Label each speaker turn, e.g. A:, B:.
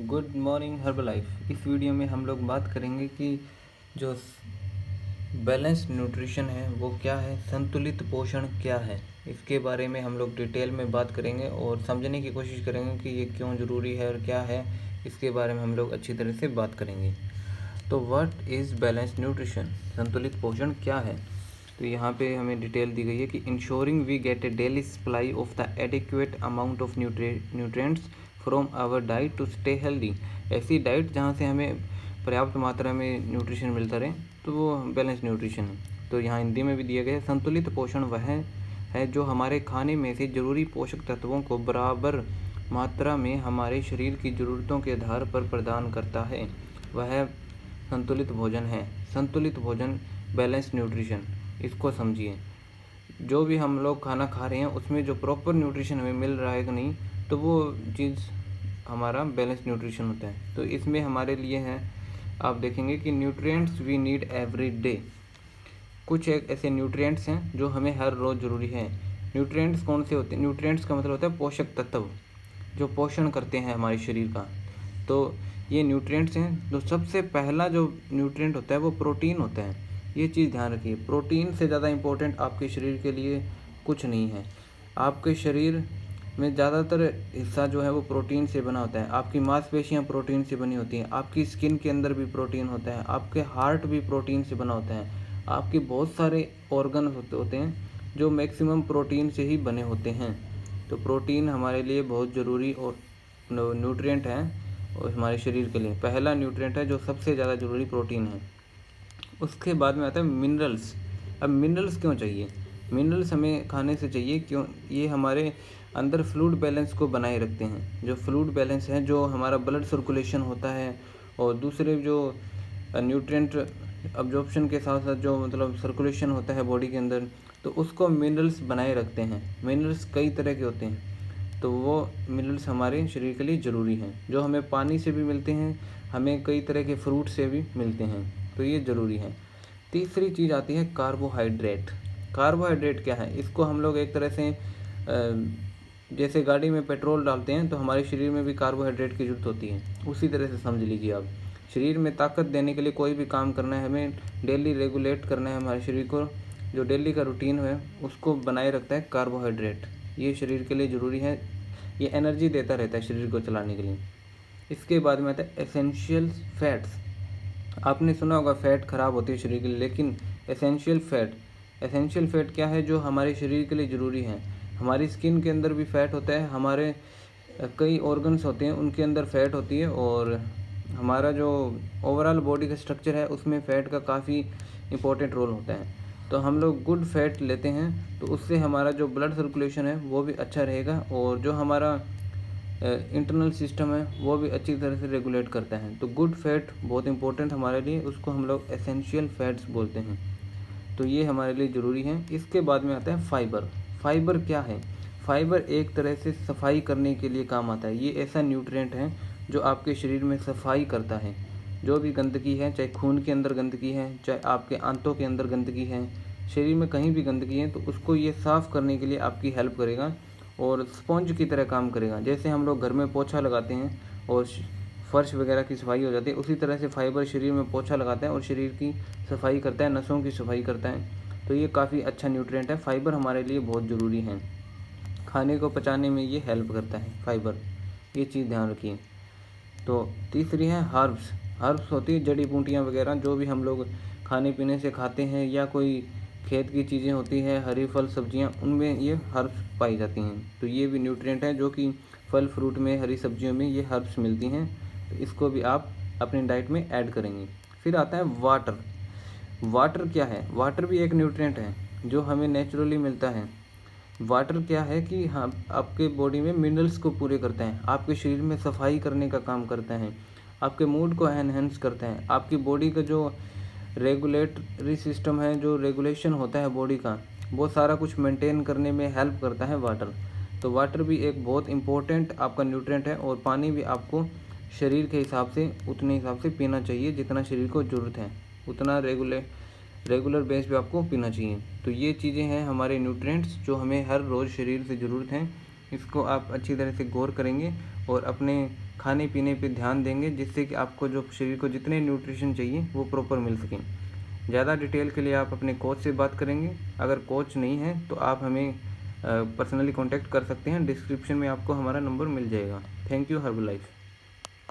A: Good morning Herbalife. इस video में हम लोग बात करेंगे कि जो बैलेंस्ड न्यूट्रिशन है वो क्या है, संतुलित पोषण क्या है। इसके बारे में हम लोग डिटेल में बात करेंगे और समझने की कोशिश करेंगे कि ये क्यों ज़रूरी है और क्या है। इसके बारे में हम लोग अच्छी तरह से बात करेंगे। तो व्हाट इज़ बैलेंस्ड न्यूट्रिशन, संतुलित पोषण क्या है। तो यहाँ पे हमें डिटेल दी गई है कि insuring we get a daily supply of the adequate amount of nutrients from our diet to stay healthy. ऐसी डाइट जहाँ से हमें पर्याप्त मात्रा में न्यूट्रिशन मिलता रहे, तो वो बैलेंस न्यूट्रिशन है। तो यहाँ हिंदी में भी दिया गया है, संतुलित पोषण वह है जो हमारे खाने में से जरूरी पोषक तत्वों को बराबर मात्रा में हमारे शरीर की ज़रूरतों के आधार पर प्रदान करता है, वह संतुलित भोजन है। संतुलित भोजन, बैलेंस न्यूट्रिशन, इसको समझिए। जो भी हम लोग खाना खा रहे हैं उसमें जो प्रॉपर न्यूट्रिशन हमें मिल रहा है कि नहीं, तो वो चीज़ हमारा बैलेंस न्यूट्रिशन होता है। तो इसमें हमारे लिए है, आप देखेंगे कि nutrients we need every day. कुछ एक ऐसे न्यूट्रिएंट्स हैं जो हमें हर रोज़ ज़रूरी है। न्यूट्रिएंट्स कौन से होते हैं? न्यूट्रिएंट्स का मतलब होता है पोषक तत्व जो पोषण करते हैं हमारे शरीर का। तो ये न्यूट्रिएंट्स हैं। तो सबसे पहला जो न्यूट्रिएंट होता है वो प्रोटीन होता है। ये चीज़ ध्यान रखिए, प्रोटीन से ज़्यादा इम्पोर्टेंट आपके शरीर के लिए कुछ नहीं है। आपके शरीर में ज़्यादातर हिस्सा जो है वो प्रोटीन से बना होता है। आपकी मांसपेशियाँ प्रोटीन से बनी होती हैं, आपकी स्किन के अंदर भी प्रोटीन होता है, आपके हार्ट भी प्रोटीन से बना होता है, आपके बहुत सारे ऑर्गन होते हैं जो मैक्सिमम प्रोटीन से ही बने होते हैं। तो प्रोटीन हमारे लिए बहुत ज़रूरी और न्यूट्रिएंट है और हमारे शरीर के लिए पहला न्यूट्रिएंट है जो सबसे ज़्यादा ज़रूरी, प्रोटीन है। उसके बाद में आता है मिनरल्स। अब मिनरल्स क्यों चाहिए? मिनरल्स हमें खाने से चाहिए क्यों? ये हमारे अंदर फ्लूइड बैलेंस को बनाए रखते हैं। जो फ्लूइड बैलेंस है, जो हमारा ब्लड सर्कुलेशन होता है और दूसरे जो न्यूट्रिएंट अब्जॉर्प्शन के साथ साथ जो मतलब सर्कुलेशन होता है बॉडी के अंदर, तो उसको मिनरल्स बनाए रखते हैं। मिनरल्स कई तरह के होते हैं, तो वो मिनरल्स हमारे शरीर के लिए ज़रूरी हैं, जो हमें पानी से भी मिलते हैं, हमें कई तरह के फ्रूट से भी मिलते हैं, तो ये ज़रूरी है। तीसरी चीज़ आती है कार्बोहाइड्रेट। कार्बोहाइड्रेट क्या है? इसको हम लोग एक तरह से जैसे गाड़ी में पेट्रोल डालते हैं तो हमारे शरीर में भी कार्बोहाइड्रेट की ज़रूरत होती है, उसी तरह से समझ लीजिए आप। शरीर में ताकत देने के लिए कोई भी काम करना है, हमें डेली रेगुलेट करना है हमारे शरीर को, जो डेली का रूटीन है उसको बनाए रखता है कार्बोहाइड्रेट। ये शरीर के लिए ज़रूरी है, ये एनर्जी देता रहता है शरीर को चलाने के लिए। इसके बाद में आता है एसेंशियल फैट्स। आपने सुना होगा फैट खराब होती है शरीर के लिए, लेकिन एसेंशियल फैट क्या है जो हमारे शरीर के लिए ज़रूरी है। हमारी स्किन के अंदर भी फैट होता है, हमारे कई ऑर्गन्स होते हैं उनके अंदर फैट होती है, और हमारा जो ओवरऑल बॉडी का स्ट्रक्चर है उसमें फ़ैट का काफ़ी इंपॉर्टेंट रोल होता है। तो हम लोग गुड फैट लेते हैं तो उससे हमारा जो ब्लड सर्कुलेशन है वो भी अच्छा रहेगा, और जो हमारा इंटरनल सिस्टम है वो भी अच्छी तरह से रेगुलेट करता है। तो गुड फैट बहुत इंपॉर्टेंट हमारे लिए, उसको हम लोग एसेंशियल फैट्स बोलते हैं। तो ये हमारे लिए ज़रूरी है। इसके बाद में आता है फाइबर। फाइबर क्या है? फाइबर एक तरह से सफाई करने के लिए काम आता है। ये ऐसा न्यूट्रिएंट है जो आपके शरीर में सफाई करता है। जो भी गंदगी है, चाहे खून के अंदर गंदगी है, चाहे आपके आंतों के अंदर गंदगी है, शरीर में कहीं भी गंदगी है, तो उसको ये साफ़ करने के लिए आपकी हेल्प करेगा और स्पंज की तरह काम करेगा। जैसे हम लोग घर में पोछा लगाते हैं और फर्श वगैरह की सफाई हो जाती है, उसी तरह से फाइबर शरीर में पोछा लगाता है और शरीर की सफाई करता है, नसों की सफाई करता है। तो ये काफ़ी अच्छा न्यूट्रिएंट है। फाइबर हमारे लिए बहुत ज़रूरी है, खाने को पचाने में ये हेल्प करता है फाइबर, ये चीज़ ध्यान रखिए। तो तीसरी है हर्ब्स। हर्ब्स होती है जड़ी बूटियाँ वगैरह, जो भी हम लोग खाने पीने से खाते हैं या कोई खेत की चीज़ें होती है, हरी फल सब्जियाँ, उनमें ये हर्ब्स पाई जाती हैं। तो ये भी न्यूट्रिएंट है जो कि फल फ्रूट में, हरी सब्जियों में ये हर्ब्स मिलती हैं, तो इसको भी आप अपनी डाइट में ऐड करेंगे। फिर आता है वाटर। वाटर क्या है? वाटर भी एक न्यूट्रिएंट है जो हमें नेचुरली मिलता है। वाटर क्या है कि हाँ, आपके बॉडी में मिनरल्स को पूरे करता है, आपके शरीर में सफाई करने का काम करता है, आपके मूड को एनहेंस करता है, आपकी बॉडी का जो रेगुलेटरी सिस्टम है, जो रेगुलेशन होता है बॉडी का, वो सारा कुछ मेंटेन करने में हेल्प करता है वाटर। तो वाटर भी एक बहुत इंपॉर्टेंट आपका न्यूट्रिएंट है, और पानी भी आपको शरीर के हिसाब से उतने हिसाब से पीना चाहिए जितना शरीर को ज़रूरत है, उतना रेगुलर बेस पे आपको पीना चाहिए। तो ये चीज़ें हैं हमारे न्यूट्रिएंट्स जो हमें हर रोज़ शरीर से ज़रूरत हैं। इसको आप अच्छी तरह से गौर करेंगे और अपने खाने पीने पे ध्यान देंगे, जिससे कि आपको जो शरीर को जितने न्यूट्रिशन चाहिए वो प्रॉपर मिल सकें। ज़्यादा डिटेल के लिए आप अपने कोच से बात करेंगे। अगर कोच नहीं है तो आप हमें पर्सनली कांटेक्ट कर सकते हैं। डिस्क्रिप्शन में आपको हमारा नंबर मिल जाएगा। Thank you Herbalife.